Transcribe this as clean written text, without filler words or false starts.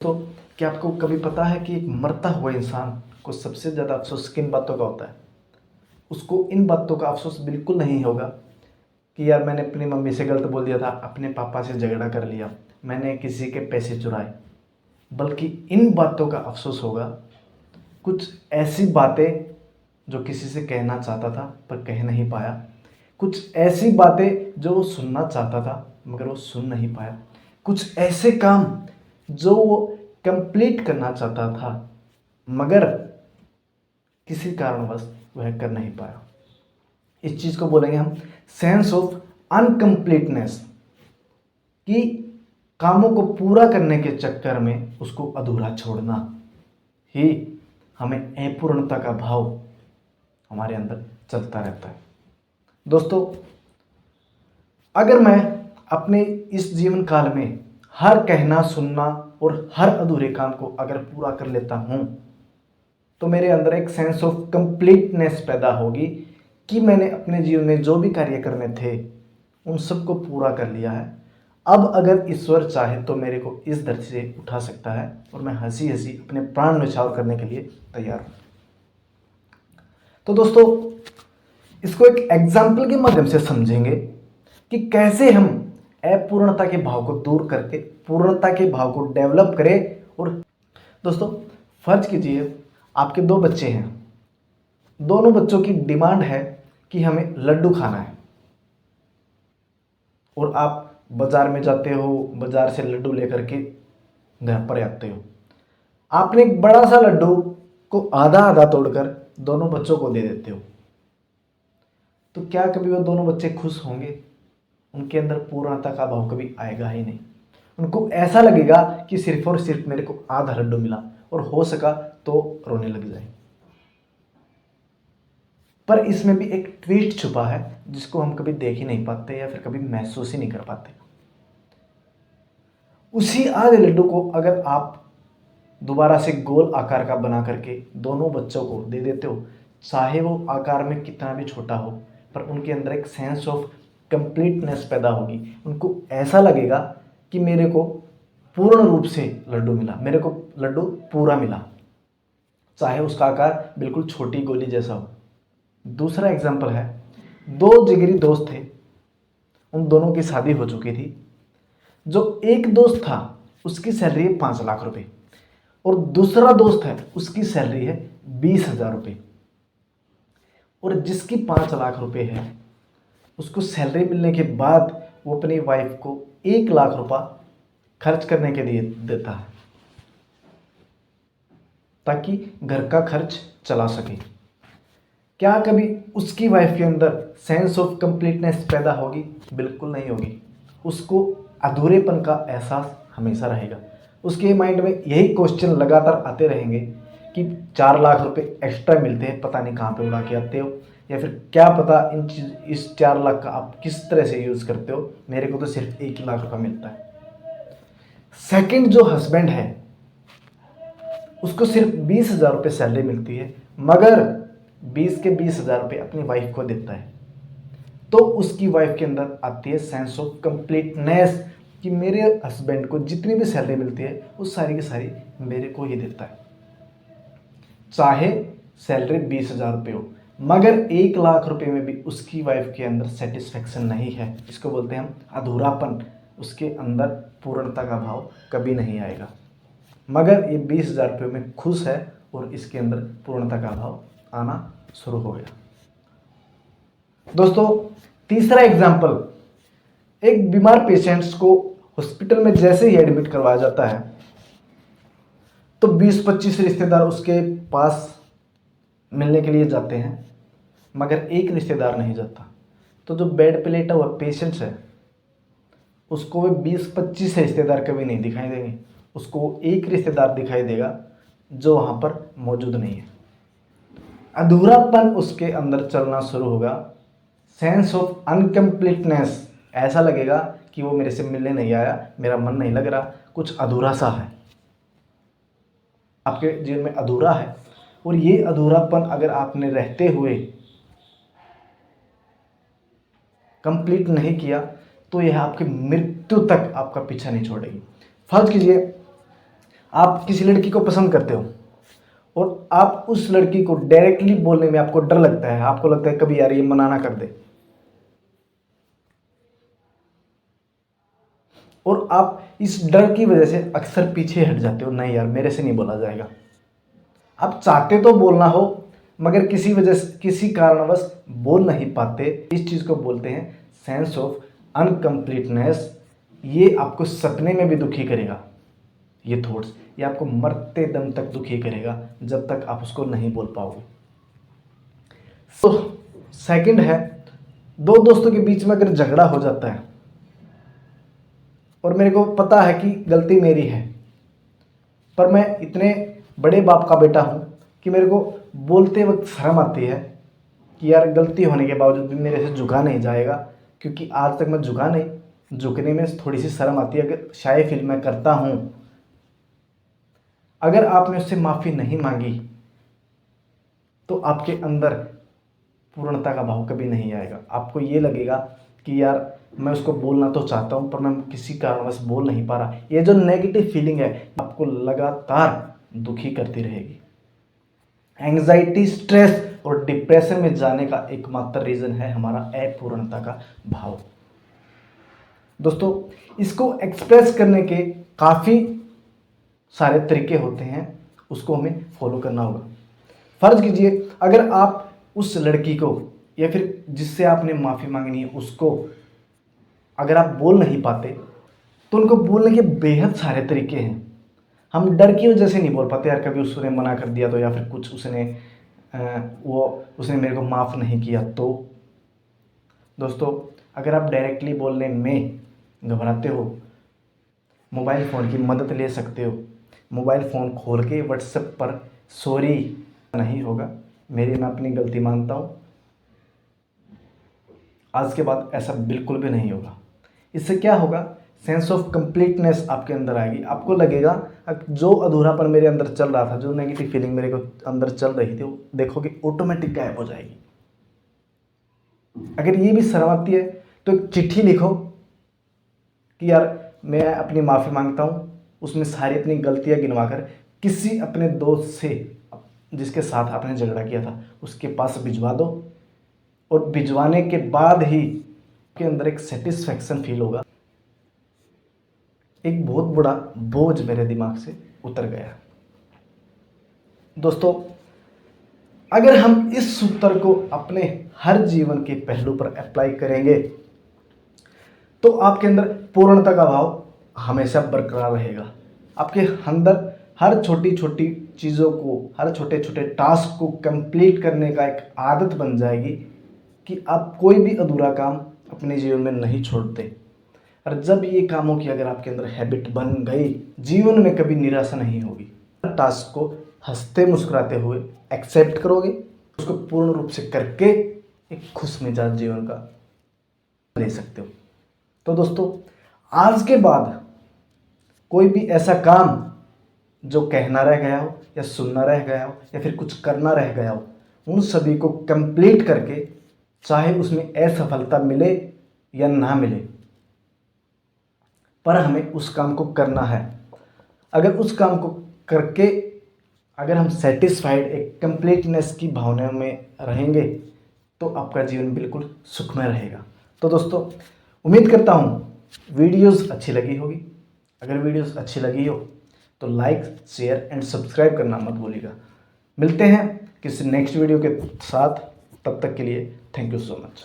तो क्या आपको कभी पता है कि एक मरता हुआ इंसान को सबसे ज़्यादा अफसोस किन बातों का होता है? उसको इन बातों का अफसोस बिल्कुल नहीं होगा कि यार मैंने अपनी मम्मी से गलत बोल दिया था, अपने पापा से झगड़ा कर लिया, मैंने किसी के पैसे चुराए। बल्कि इन बातों का अफसोस होगा कुछ ऐसी बातें जो किसी से कहना चाहता था पर कह नहीं पाया, कुछ ऐसी बातें जो वो सुनना चाहता था मगर वो सुन नहीं पाया, कुछ ऐसे काम जो वो कंप्लीट करना चाहता था मगर किसी कारणवश वह कर नहीं पाया। इस चीज़ को बोलेंगे हम सेंस ऑफ अनकम्प्लीटनेस, कि कामों को पूरा करने के चक्कर में उसको अधूरा छोड़ना ही हमें अपूर्णता का भाव हमारे अंदर चलता रहता है। दोस्तों, अगर मैं अपने इस जीवन काल में हर कहना सुनना और हर अधूरे काम को अगर पूरा कर लेता हूँ तो मेरे अंदर एक सेंस ऑफ कंप्लीटनेस पैदा होगी कि मैंने अपने जीवन में जो भी कार्य करने थे उन सबको पूरा कर लिया है। अब अगर ईश्वर चाहे तो मेरे को इस धरती से उठा सकता है और मैं हंसी हंसी अपने प्राण न्यौछावर करने के लिए तैयार हूँ। तो दोस्तों, इसको एक एग्जाम्पल के माध्यम से समझेंगे कि कैसे हम अपूर्णता के भाव को दूर करके पूर्णता के भाव को डेवलप करें। और दोस्तों, फर्ज कीजिए आपके दो बच्चे हैं, दोनों बच्चों की डिमांड है कि हमें लड्डू खाना है और आप बाजार में जाते हो, बाजार से लड्डू लेकर के घर पर आते हो। आपने एक बड़ा सा लड्डू को आधा आधा तोड़कर दोनों बच्चों को दे देते हो, तो क्या कभी वो दोनों बच्चे खुश होंगे? उनके अंदर पूर्णता का भाव कभी आएगा ही नहीं। उनको ऐसा लगेगा कि सिर्फ और सिर्फ मेरे को आधा लड्डू मिला और हो सका तो रोने लग जाए। पर इसमें भी एक ट्विस्ट छुपा है जिसको हम कभी देख ही नहीं पाते या फिर कभी महसूस ही नहीं कर पाते। उसी आधे लड्डू को अगर आप दोबारा से गोल आकार का बना करके दोनों बच्चों को दे देते हो, चाहे वो आकार में कितना भी छोटा हो, पर उनके अंदर एक सेंस ऑफ कंप्लीटनेस पैदा होगी। उनको ऐसा लगेगा कि मेरे को पूर्ण रूप से लड्डू मिला, मेरे को लड्डू पूरा मिला, चाहे उसका आकार बिल्कुल छोटी गोली जैसा हो। दूसरा एग्जाम्पल है, दो जिगरी दोस्त थे, उन दोनों की शादी हो चुकी थी। जो एक दोस्त था उसकी सैलरी है 5 लाख रुपए और दूसरा दोस्त है उसकी सैलरी है 20,000 रुपये। और जिसकी 5 लाख रुपए है उसको सैलरी मिलने के बाद वो अपनी वाइफ को 1 लाख रुपया खर्च करने के लिए देता है ताकि घर का खर्च चला सके। क्या कभी उसकी वाइफ के अंदर सेंस ऑफ कंप्लीटनेस पैदा होगी? बिल्कुल नहीं होगी। उसको अधूरेपन का एहसास हमेशा रहेगा। उसके माइंड में यही क्वेश्चन लगातार आते रहेंगे कि 4 लाख रुपए एक्स्ट्रा मिलते हैं, पता नहीं कहाँ पे उड़ा के आते हो, या फिर क्या पता इस 4 लाख का आप किस तरह से यूज़ करते हो, मेरे को तो सिर्फ 1 लाख रुपया मिलता है। सेकंड जो हस्बैंड है उसको सिर्फ 20,000 रुपये सैलरी मिलती है मगर 20 के 20,000 रुपये अपनी वाइफ को देता है। तो उसकी वाइफ के अंदर आती है सेंस ऑफ कंप्लीटनेस कि मेरे हस्बैंड को जितनी भी सैलरी मिलती है वो सारी की सारी मेरे को ही देता है, चाहे सैलरी 20,000 रुपये हो। मगर 1 लाख रुपए में भी उसकी वाइफ के अंदर सेटिस्फेक्शन नहीं है। इसको बोलते हैं हम अधूरापन। उसके अंदर पूर्णता का भाव कभी नहीं आएगा। मगर ये 20,000 रुपये में खुश है और इसके अंदर पूर्णता का भाव आना शुरू हो गया। दोस्तों, तीसरा एग्जाम्पल, एक बीमार पेशेंट्स को हॉस्पिटल में जैसे ही एडमिट करवाया जाता है तो 20-25 रिश्तेदार उसके पास मिलने के लिए जाते हैं मगर एक रिश्तेदार नहीं जाता। तो जो बेड पे लेटा हुआ पेशेंट्स है उसको वे 20-25 रिश्तेदार कभी नहीं दिखाई देंगे, उसको एक रिश्तेदार दिखाई देगा जो वहाँ पर मौजूद नहीं है। अधूरापन उसके अंदर चलना शुरू होगा, सेंस ऑफ अनकम्प्लीटनेस। ऐसा लगेगा कि वो मेरे से मिलने नहीं आया, मेरा मन नहीं लग रहा, कुछ अधूरा सा है। आपके जीवन में अधूरा है और ये अधूरापन अगर आपने रहते हुए कंप्लीट नहीं किया तो यह आपकी मृत्यु तक आपका पीछा नहीं छोड़ेगी। फर्ज कीजिए आप किसी लड़की को पसंद करते हो और आप उस लड़की को डायरेक्टली बोलने में आपको डर लगता है, आपको लगता है कभी यार ये मना ना कर दे, और आप इस डर की वजह से अक्सर पीछे हट जाते हो, नहीं यार मेरे से नहीं बोला जाएगा। आप चाहते तो बोलना हो मगर किसी वजह से, किसी कारणवश बोल नहीं पाते। इस चीज़ को बोलते हैं सेंस ऑफ अनकम्प्लीटनेस। ये आपको सपने में भी दुखी करेगा, ये थॉट्स, ये आपको मरते दम तक दुखी करेगा जब तक आप उसको नहीं बोल पाओगे। तो सेकंड है, दो दोस्तों के बीच में अगर झगड़ा हो जाता है और मेरे को पता है कि गलती मेरी है, पर मैं इतने बड़े बाप का बेटा हूँ कि मेरे को बोलते वक्त शर्म आती है कि यार गलती होने के बावजूद भी मेरे से झुका नहीं जाएगा, क्योंकि आज तक मैं झुका नहीं, झुकने में थोड़ी सी शर्म आती है। अगर शायद फील मैं करता हूँ, अगर आपने उससे माफ़ी नहीं मांगी तो आपके अंदर पूर्णता का भाव कभी नहीं आएगा। आपको ये लगेगा कि यार मैं उसको बोलना तो चाहता हूँ पर मैं किसी कारणवश बोल नहीं पा रहा। ये जो नेगेटिव फीलिंग है आपको लगातार दुखी करती रहेगी। एंग्जाइटी, स्ट्रेस और डिप्रेशन में जाने का एकमात्र रीज़न है हमारा अपूर्णता का भाव। दोस्तों, इसको एक्सप्रेस करने के काफ़ी सारे तरीके होते हैं, उसको हमें फॉलो करना होगा। फर्ज कीजिए अगर आप उस लड़की को या फिर जिससे आपने माफ़ी मांगनी है उसको अगर आप बोल नहीं पाते तो उनको बोलने के बेहद सारे तरीके हैं। हम डर की वजह से नहीं बोल पाते, यार कभी उसने मना कर दिया तो, या फिर कुछ उसने मेरे को माफ़ नहीं किया तो। दोस्तों, अगर आप डायरेक्टली बोलने में घबराते हो, मोबाइल फ़ोन की मदद ले सकते हो। मोबाइल फ़ोन खोल के व्हाट्सएप पर सॉरी नहीं होगा, मैं अपनी गलती मानता हूँ, आज के बाद ऐसा बिल्कुल भी नहीं होगा। इससे क्या होगा, सेंस ऑफ कंप्लीटनेस आपके अंदर आएगी। आपको लगेगा जो अधूरापन मेरे अंदर चल रहा था, जो नेगेटिव फीलिंग मेरे को अंदर चल रही थी, वो देखोगे ऑटोमेटिक गायब हो जाएगी। अगर ये भी शर्म आती है तो एक चिट्ठी लिखो कि यार मैं अपनी माफ़ी मांगता हूँ, उसमें सारी अपनी गलतियाँ गिनवाकर किसी अपने दोस्त से जिसके साथ आपने झगड़ा किया था उसके पास भिजवा दो, और भिजवाने के बाद ही के अंदर एक सेटिस्फैक्शन फील होगा, एक बहुत बड़ा बोझ मेरे दिमाग से उतर गया। दोस्तों, अगर हम इस सूत्र को अपने हर जीवन के पहलू पर अप्लाई करेंगे तो आपके अंदर पूर्णता का भाव हमेशा बरकरार रहेगा। आपके अंदर हर छोटी छोटी चीज़ों को, हर छोटे छोटे टास्क को कंप्लीट करने का एक आदत बन जाएगी कि आप कोई भी अधूरा काम अपने जीवन में नहीं छोड़ते। और जब ये कामों की अगर आपके अंदर हैबिट बन गई, जीवन में कभी निराशा नहीं होगी। टास्क को हंसते मुस्कुराते हुए एक्सेप्ट करोगे, उसको पूर्ण रूप से करके एक खुश मिजाज जीवन का ले सकते हो। तो दोस्तों, आज के बाद कोई भी ऐसा काम जो कहना रह गया हो या सुनना रह गया हो या फिर कुछ करना रह गया हो, उन सभी को कंप्लीट करके, चाहे उसमें असफलता मिले या ना मिले, पर हमें उस काम को करना है। अगर उस काम को करके अगर हम सेटिस्फाइड, एक कंप्लीटनेस की भावना में रहेंगे तो आपका जीवन बिल्कुल सुखमय रहेगा। तो दोस्तों, उम्मीद करता हूँ वीडियोस अच्छी लगी होगी। अगर वीडियोस अच्छी लगी हो तो लाइक, शेयर एंड सब्सक्राइब करना मत भूलिएगा। मिलते हैं किसी नेक्स्ट वीडियो के साथ, तब तक के लिए थैंक यू सो मच।